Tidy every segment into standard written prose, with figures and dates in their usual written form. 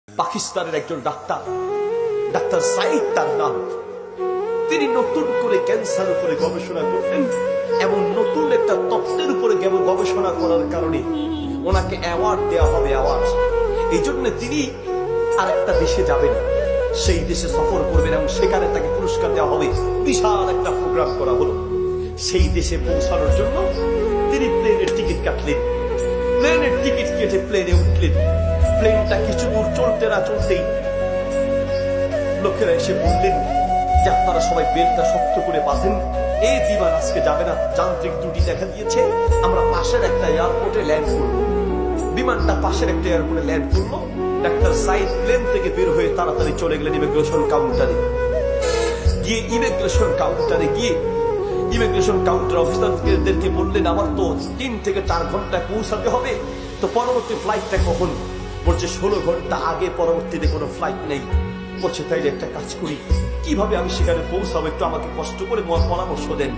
পাকিস্তানের একজন doctor, doctor Saeed তার নাম। তিনি নতুন করে ক্যান্সার উপরে গবেষণা করতেন এবং নতুন একটা তত্ত্বের উপরে গবেষণা করার কারণে ওনাকে অ্যাওয়ার্ড দেওয়া হবে। অ্যাওয়ার্ড এই জন্য তিনি আরেকটা দেশে যাবেন, সেই দেশে সফর করবেন এবং সেখানে তাকে পুরস্কার দেওয়া হবে। বিশাল একটা প্রোগ্রাম করা হলো। সেই দেশে পৌঁছানোর জন্য তিনি প্লেনের টিকিট কাটলেন। প্লেনের টিকিট কেটে প্লেনে উঠলেন। প্লেনটা কিছু দূর চলতে না চলতেই লোকেরা এসে বললেন যে আপনারা সবাই বেলটা শক্ত করে বাঁধেন, এই বিমান আজকে যাবে না, যান্ত্রিক ত্রুটি দেখা দিয়েছে, আমরা পাশের একটা এয়ারপোর্টে ল্যান্ড করবো। বিমানটা পাশের একটা এয়ারপোর্টে ল্যান্ড করলো। ডাক্তার সাইদ প্লেন থেকে বের হয়ে তাড়াতাড়ি চলে গেলেন ইমিগ্রেশন কাউন্টারে। গিয়ে ইমিগ্রেশন কাউন্টার অফিসারদেরকে বললেন আমার তো 3 থেকে 4 ঘন্টায় পৌঁছাতে হবে, তো পরবর্তী ফ্লাইটটা কখন? বলছে 16 ঘন্টা আগে পরবর্তীতে কোনো ফ্লাইট নেই। বলছে তাইলে একটা কাজ করি, কিভাবে আমি সেখানে পৌঁছাবো, একটু আমাকে কষ্ট করে পরামর্শ দেন।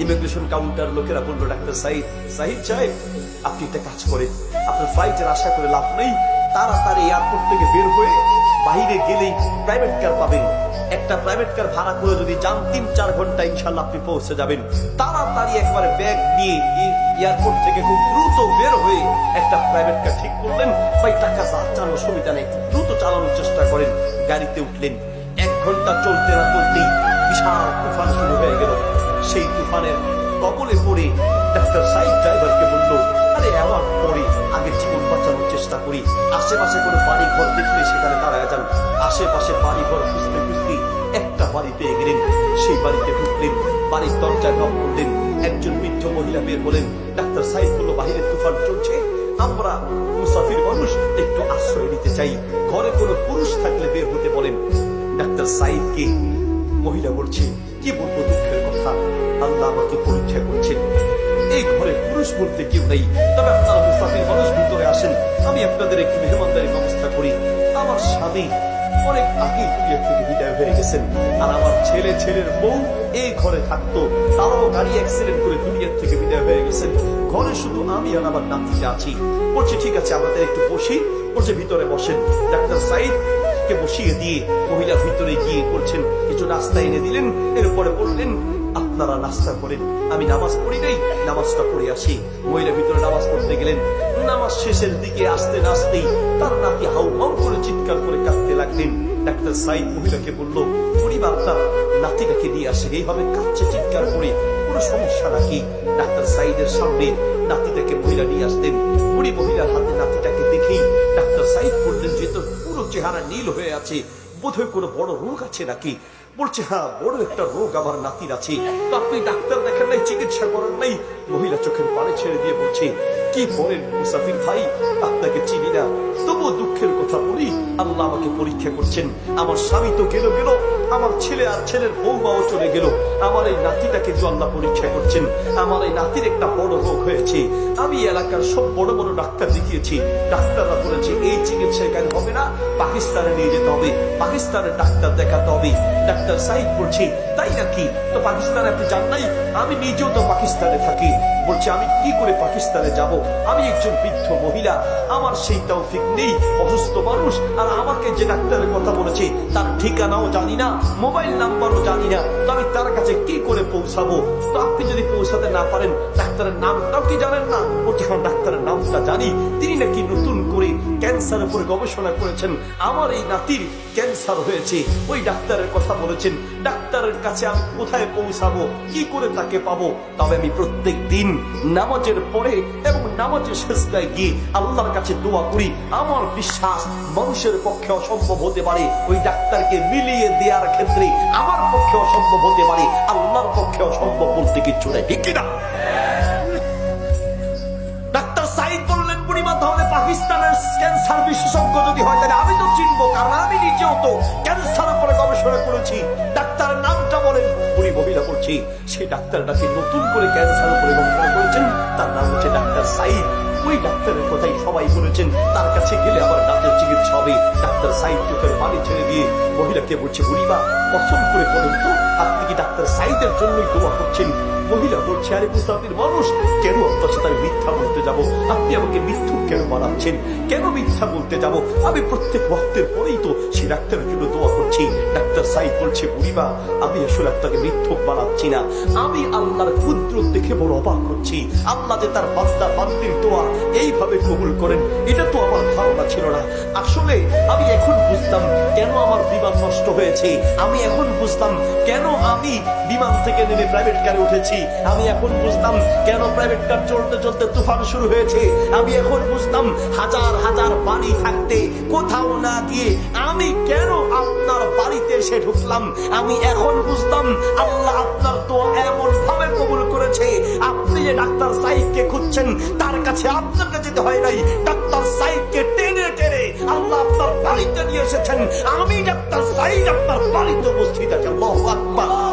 ইমিগ্রেশন কাউন্টার লোকেরা বললো ডাক্তার সাইদ সাহেব আপনি একটা কাজ করেন, আপনার ফ্লাইটের আশা করে লাভ নেই, তাড়াতাড়ি এয়ারপোর্ট থেকে বের হয়ে বাইরে গেলেই প্রাইভেট কার পাবেন। একটা প্রাইভেট কার ভাড়া করে যদি যান 3-4 ঘন্টা ইনশাল্লাহ আপনি পৌঁছে যাবেন। তাড়াতাড়ি একবারে ব্যাগ নিয়ে এয়ারপোর্ট থেকে খুব দ্রুত বের হয়ে একটা প্রাইভেট কার ঠিক করলেন। ভাই টাকা চালানোর সুবিধা নেই, দ্রুত চালানোর চেষ্টা করেন। গাড়িতে উঠলেন। 1 ঘন্টা চলতে না চলতেই বিশাল তুফান শুরু হয়ে গেল। সেই তুফানের কবলে পড়ে ডাক্তার সাইদ ড্রাইভারকে বলল, আরে আমার পরে আগে জীবন বাঁচানোর চেষ্টা করি, আশেপাশে কোনো বাড়ি ঘর দেখলে সেখানে দাঁড়ায় যান। আশেপাশে বাড়ি ঘর খুঁজতে খুঁজতে একটা বাড়ি পেয়ে গেলেন। সেই বাড়িতে ঢুকলেন, বাড়ির দরজায় নক করলেন। একজন বৃদ্ধ মহিলা বের হলেন। ডাক্তার সাইদ বলল, বাহিরে তুফান চলছে, আমরা মুসাফির মানুষ একটু আশ্রয় নিতে চাই, ঘরে কোনো পুরুষ থাকলে বের হতে বলেন। ডাক্তার সাইদকে মহিলা বলছে, কি বলবো দুঃখের কথা, আল্লাহ আমাকে পরীক্ষা করছেন, এই ঘরে পুরুষ বলতে কেউ নেই, তবে আপনারা মুসাফির মানুষ ভিতরে আসেন, আমি আপনাদের একটু মেহমানদারির ব্যবস্থা করি। আমার স্বামী অনেক আগে দুনিয়া থেকে বিদায় হয়ে গেছেন, আর আমার ছেলের বউ এই ঘরে থাকতো, তারাও গাড়ি অ্যাক্সিডেন্ট করে দুনিয়া থেকে বিদায় হয়ে গেছেন, ঘরে শুধু আমি আর আমার নাতিটা আছি। বলছে ঠিক আছে আমাদের একটু বসি। বলছে ভিতরে বসেন। ডাক্তার সাইদ কে বসিয়ে দিয়ে মহিলা ভিতরে গিয়ে বলছেন কিছু নাস্তা এনে দিলেন। এরপরে বললেন আপনারা নাস্তা করেন, আমি নামাজ পড়ি নাই, নামাজটা পড়ে আসি। মহিলা ভিতরে নামাজ পড়তে গেলেন। নামাজ শেষের দিকে আসতে না আসতেই তার নাতি হাউমাউ করে চিৎকার করে কাঁদতে লাগলেন। ডাক্তার সাইদ মহিলাকে বলল, পরিবার তার নাতিটাকে নিয়ে আসে, এইভাবে কাঁদছে চিৎকার করে, কোনো সমস্যা নাকি? ডাক্তার সাইদের সামনে নাতিটাকে মহিলা নিয়ে আসতেন। বুড়ি মহিলার হাতে নাতিটাকে দেখেই ডাক্তার সাইদ বললেন যে তোর পুরো চেহারা নীল হয়ে আছে, বোধহয় কোনো বড় রোগ আছে নাকি? বলছে হ্যাঁ বড় একটা রোগ আমার নাতির আছে, তো আপনি ডাক্তার দেখেন নাই, চিকিৎসা করেন নাই? মহিলা চোখের পানি ছেড়ে দিয়ে বলছে, কি বলেন মুসাফির ভাই, আপনাকে চিনি না, তবুও দুঃখের কথা বলি, আল্লাহ আমাকে পরীক্ষা করছেন। আমার স্বামী তো গেল, আমার ছেলে আর ছেলের বউমাও চলে গেল, আমার এই নাতিটাকে যে আল্লাহ পরীক্ষা করছেন। আমার এই নাতির একটা বড় রোগ হয়েছে, আমি এলাকার সব বড় বড় ডাক্তার দেখিয়েছি, ডাক্তাররা বলেছে এই চিকিৎসা এখানে হবে না, পাকিস্তানে নিয়ে যেতে হবে, পাকিস্তানের ডাক্তার দেখাতে হবে। ডাক্তার সাইদ বলছে তাই নাকি, তো পাকিস্তানে আপনি যান নাই? আমি নিজেও তো পাকিস্তানে থাকি। বলছে আমি কি করে পাকিস্তানে যাব, আমি একজন বৃদ্ধ মহিলা, আমার সেই তৌফিক নেই, অসুস্থ মানুষ, আর আমাকে যে ডাক্তারের কথা বলেছে তার ঠিকানাও জানি না, মোবাইল নাম্বারও জানি না, তো আমি তার কাছে কি করে পৌঁছাবো? তো আপনি যদি পৌঁছাতে না পারেন ডাক্তারের নামটাও কি জানেন না? বলছে হ্যাঁ ডাক্তারের নামটা জানি, তিনি নাকি নতুন করে ক্যান্সার উপরে গবেষণা করেছেন, আমার এই নাতির ক্যান্সার হয়েছে, ওই ডাক্তারের কথা বলেছেন, ডাক্তারের কাছে আমি কোথায় পৌঁছাবো, কি করে তাকে পাবো? তবে আমি প্রত্যেক দিন নামাজের পরে এবং নামাজের শেষদায় গিয়ে আল্লাহর কাছে দোয়া করি, আমার বিশ্বাস মানুষের পক্ষে অসম্ভব হতে পারে, ওই ডাক্তারকে মিলিয়ে দেওয়ার ক্ষেত্রে আমার পক্ষে অসম্ভব হতে পারে, আল্লাহর পক্ষে অসম্ভব বলতে কিচ্ছু নেই, ঠিক কিনা? ডাক্তার সাইদ বললেন, বুড়িমা তাহলে পাকিস্তানের ক্যান্সার বিশেষজ্ঞ যদি হয় তাহলে আমি তো চিনবো, কারণ আমি নিজেও তো ক্যান্সার উপরে গবেষণা করেছি, ডাক্তারের নামটা বলেন। বুড়ি মহিলা বলছি সেই ডাক্তারটাকে নতুন করে ক্যান্সার উপরে গবেষণা করেছেন, তার নাম হচ্ছে ডাক্তার সাইদ, ওই ডাক্তারের কথাই সবাই বলেছেন, তার কাছে গেলে আবার দাঁতের চিকিৎসা হবে। ডাক্তার সাইদ চোখের পানি ছেড়ে দিয়ে মহিলাকে বলছে, বুড়িমা কসম করে বলেন তো আপনি কি ডাক্তার সাইদের জন্যই দোয়া করছেন? মহিলা বলছে, আরে মুস্তাফির মানুষ, কেন আপনার সাথে আমি মিথ্যা বলতে যাব? আপনি আমাকে মিথ্যুক কেন বানাচ্ছেন? কেন মিথ্যা বলতে যাব? আমি প্রত্যেক ওয়াক্তের পরেই তো সে ডাক্তারের জন্য দোয়া করছি। ডাক্তার সাইদ বলছে, বুড়িমা আমি আসলে আপনাকে মিথ্যুক বানাচ্ছি না, আমি আল্লাহর কুদরত দেখে বড় অবাক হচ্ছি। আল্লাহ যে তার বান্দা বান্দির দোয়া এইভাবে কবুল করেন, এটা তো আমার ধারণা ছিল না। আসলে আমি এখন বুঝলাম কেন আমার বিমান নষ্ট হয়েছে। আমি এখন বুঝলাম কেন আমি বিমান থেকে নেমে প্রাইভেট কারে উঠেছি। আমি এখন বুঝলাম কেন প্রাইভেট কার চলতে চলতে তুফান শুরু হয়েছে। আমি এখন বুঝলাম হাজার হাজার বাড়ি থাকতে কোথাও না গিয়ে আমি কেন আপনার বাড়িতে এসে ঢুকলাম। আমি এখন বুঝলাম আল্লাহ আপনার দোয়া এমন ভাবে কবুল করেছে। আপনি যে ডাক্তার সাইদকে খুঁজছেন তার কাছে আপনাকে যেতে হয় নাই, ডাক্তার সাইদকে টেনে টেনে আল্লাহ আপনার বাড়িতে নিয়ে এসেছেন। আমি ডাক্তার সাইদ আপনার বাড়িতে উপস্থিত আছে। আল্লাহু আকবার।